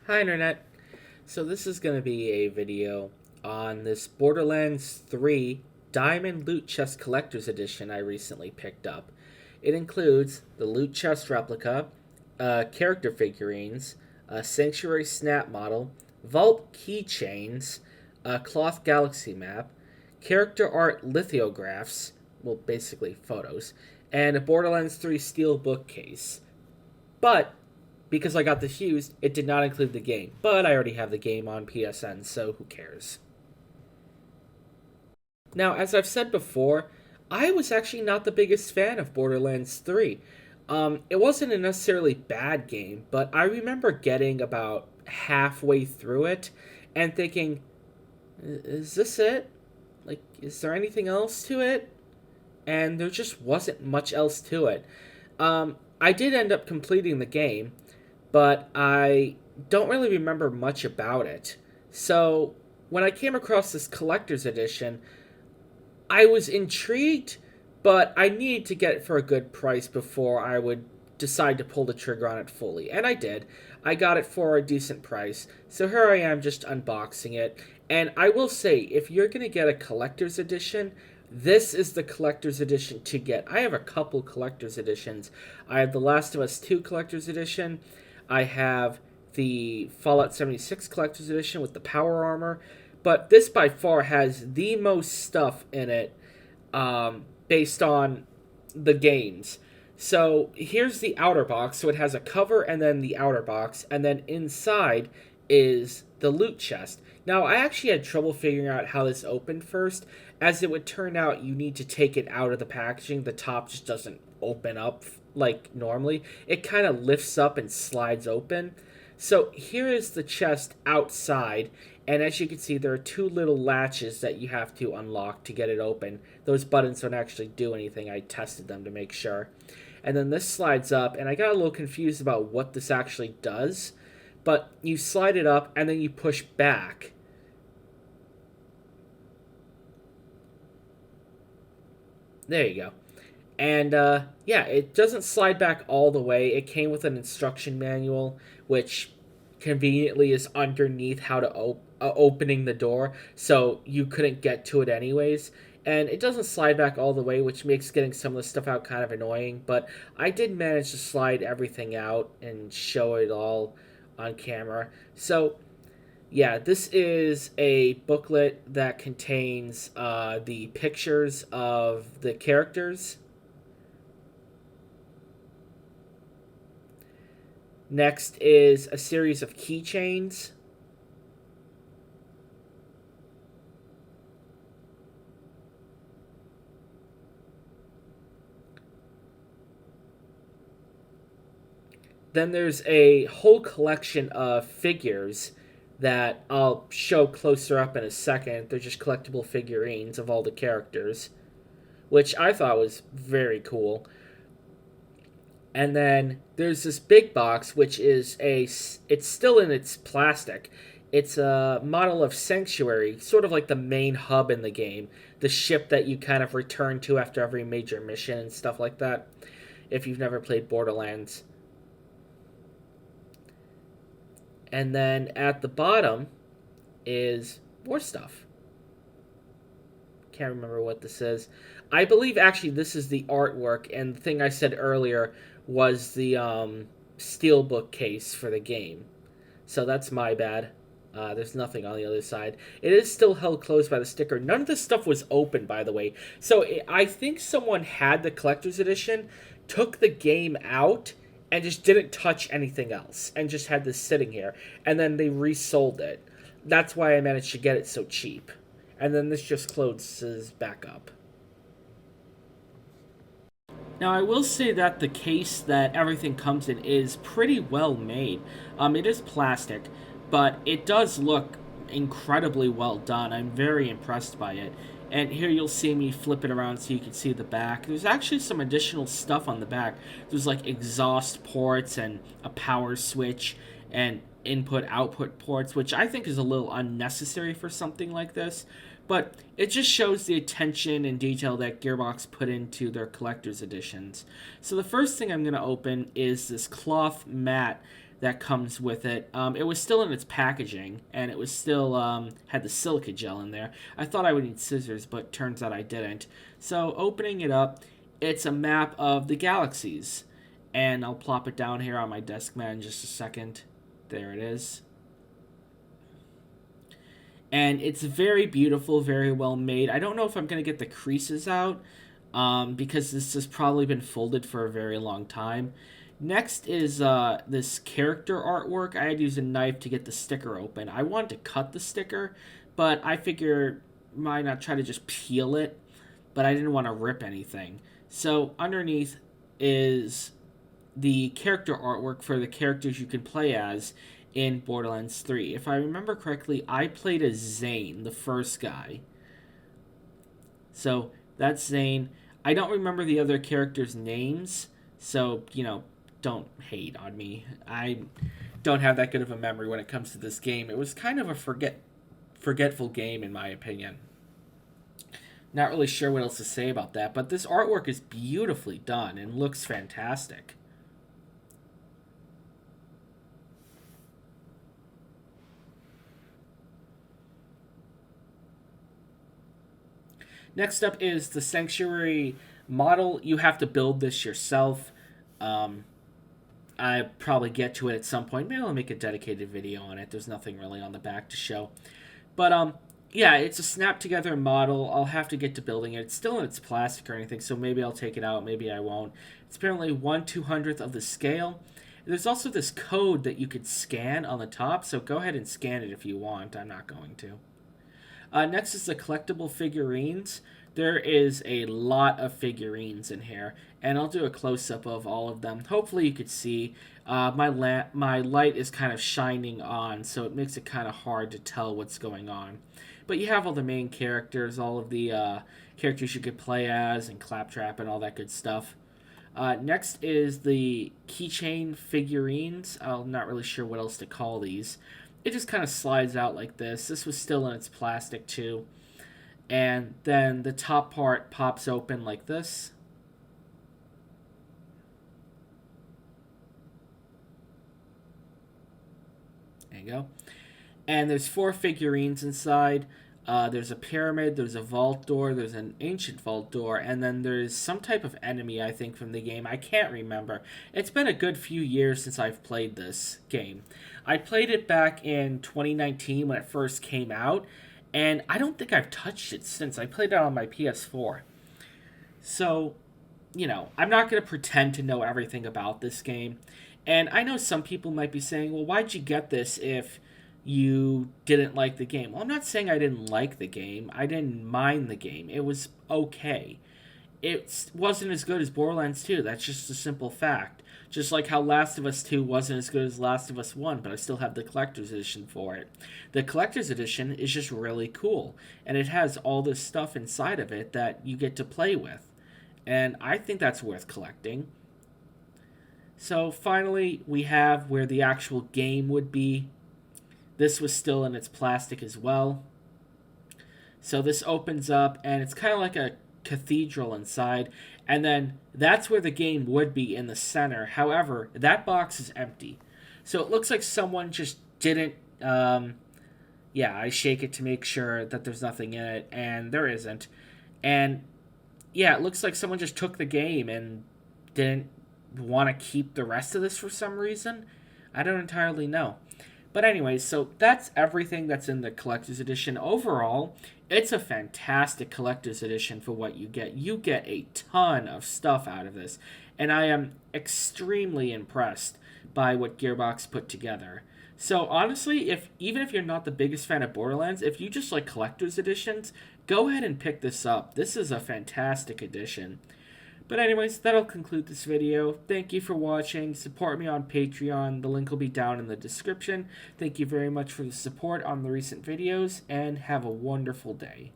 Hi Internet. So this is going to be a video on this Borderlands 3 Diamond Loot Chest Collector's Edition I recently picked up. It includes the Loot Chest replica, character figurines, a Sanctuary Snap model, Vault keychains, a Cloth Galaxy map, character art lithographs, well basically photos, and a Borderlands 3 steel bookcase. But because I got this used, it did not include the game. But I already have the game on PSN, so who cares? Now, as I've said before, I was actually not the biggest fan of Borderlands 3. It wasn't a necessarily bad game, but I remember getting about halfway through it and thinking, is this it? Like, is there anything else to it? And there just wasn't much else to it. I did end up completing the game, but I don't really remember much about it. So when I came across this collector's edition, I was intrigued, but I needed to get it for a good price before I would decide to pull the trigger on it fully. And I did. I got it for a decent price. So here I am just unboxing it. And I will say, if you're going to get a collector's edition, this is the collector's edition to get. I have a couple collector's editions. I have the Last of Us 2 collector's edition. I have the Fallout 76 collector's edition with the power armor. But this by far has the most stuff in it based on the games. So here's the outer box. So it has a cover and then the outer box. And then inside is the loot chest. Now, I actually had trouble figuring out how this opened first. As it would turn out, you need to take it out of the packaging. The top just doesn't open up like normally. It kind of lifts up and slides open. So here is the chest outside, and as you can see, there are two little latches that you have to unlock to get it open. Those buttons don't actually do anything. I tested them to make sure. And then this slides up, and I got a little confused about what this actually does. But you slide it up, and then you push back. There you go. And yeah, it doesn't slide back all the way. It came with an instruction manual, which conveniently is underneath how to opening the door, so you couldn't get to it anyways. And it doesn't slide back all the way, which makes getting some of the stuff out kind of annoying. But I did manage to slide everything out and show it all on camera. So yeah, this is a booklet that contains the pictures of the characters. Next is a series of keychains. Then there's a whole collection of figures that I'll show closer up in a second. They're just collectible figurines of all the characters, which I thought was very cool. And then there's this big box, which is it's still in its plastic. It's a model of Sanctuary, sort of like the main hub in the game, the ship that you kind of return to after every major mission and stuff like that, if you've never played Borderlands. And then at the bottom is more stuff. Can't remember what this is. I believe actually this is the artwork, and the thing I said earlier was the steelbook case for the game. So that's my bad. There's nothing on the other side. It is still held closed by the sticker. None of this stuff was open, by the way. So I think someone had the collector's edition, took the game out, and just didn't touch anything else, and just had this sitting here. And then they resold it. That's why I managed to get it so cheap. And then this just closes back up. Now, I will say that the case that everything comes in is pretty well made. It is plastic, but it does look incredibly well done. I'm very impressed by it. And here you'll see me flip it around so you can see the back. There's actually some additional stuff on the back. There's like exhaust ports and a power switch and input-output ports, which I think is a little unnecessary for something like this. But it just shows the attention and detail that Gearbox put into their collector's editions. So the first thing I'm going to open is this cloth mat that comes with it. It was still in its packaging, and it was still had the silica gel in there. I thought I would need scissors, but turns out I didn't. So opening it up, it's a map of the galaxies, and I'll plop it down here on my desk mat in just a second. There it is. And it's very beautiful, very well made. I don't know if I'm going to get the creases out because this has probably been folded for a very long time. Next is this character artwork. I had to use a knife to get the sticker open. I wanted to cut the sticker, but I figure why not try to just peel it, but I didn't want to rip anything. So underneath is the character artwork for the characters you can play as in Borderlands 3. If I remember correctly, I played as Zane, the first guy. So that's Zane. I don't remember the other characters' names, so, don't hate on me. I don't have that good of a memory when it comes to this game. It was kind of a forgetful game, in my opinion. Not really sure what else to say about that, but this artwork is beautifully done and looks fantastic. Next up is the Sanctuary model. You have to build this yourself. I probably get to it at some point. Maybe I'll make a dedicated video on it. There's nothing really on the back to show. But, yeah, it's a snap-together model. I'll have to get to building it. It's still in its plastic or anything, so maybe I'll take it out. Maybe I won't. It's apparently 1/200th of the scale. There's also this code that you could scan on the top, so go ahead and scan it if you want. I'm not going to. Next is the collectible figurines. There is a lot of figurines in here, and I'll do a close-up of all of them. Hopefully you could see. My light is kind of shining on, so it makes it kind of hard to tell what's going on. But you have all the main characters, all of the characters you could play as, and Claptrap and all that good stuff. Next is the keychain figurines. I'm not really sure what else to call these. It just kind of slides out like this. This was still in its plastic too. And then the top part pops open like this. There you go. And there's 4 figurines inside. There's a pyramid, there's a vault door, there's an ancient vault door, and then there's some type of enemy, I think, from the game. I can't remember. It's been a good few years since I've played this game. I played it back in 2019 when it first came out, and I don't think I've touched it since. I played it on my PS4. So, I'm not going to pretend to know everything about this game. And I know some people might be saying, well, why'd you get this if you didn't like the game? Well, I'm not saying I didn't like the game. I didn't mind the game. It was okay. It wasn't as good as Borderlands 2. That's just a simple fact. Just like how Last of Us 2 wasn't as good as Last of Us 1, but I still have the Collector's Edition for it. The Collector's Edition is just really cool, and it has all this stuff inside of it that you get to play with. And I think that's worth collecting. So finally, we have where the actual game would be. This was still in its plastic as well. So this opens up, and it's kind of like a cathedral inside. And then that's where the game would be in the center. However, that box is empty. So it looks like someone just didn't... I shake it to make sure that there's nothing in it, and there isn't. And yeah, it looks like someone just took the game and didn't want to keep the rest of this for some reason. I don't entirely know. But anyways, so that's everything that's in the Collector's Edition. Overall, it's a fantastic Collector's Edition for what you get. You get a ton of stuff out of this. And I am extremely impressed by what Gearbox put together. So honestly, even if you're not the biggest fan of Borderlands, if you just like Collector's Editions, go ahead and pick this up. This is a fantastic edition. But anyways, that'll conclude this video. Thank you for watching. Support me on Patreon. The link will be down in the description. Thank you very much for the support on the recent videos, and have a wonderful day.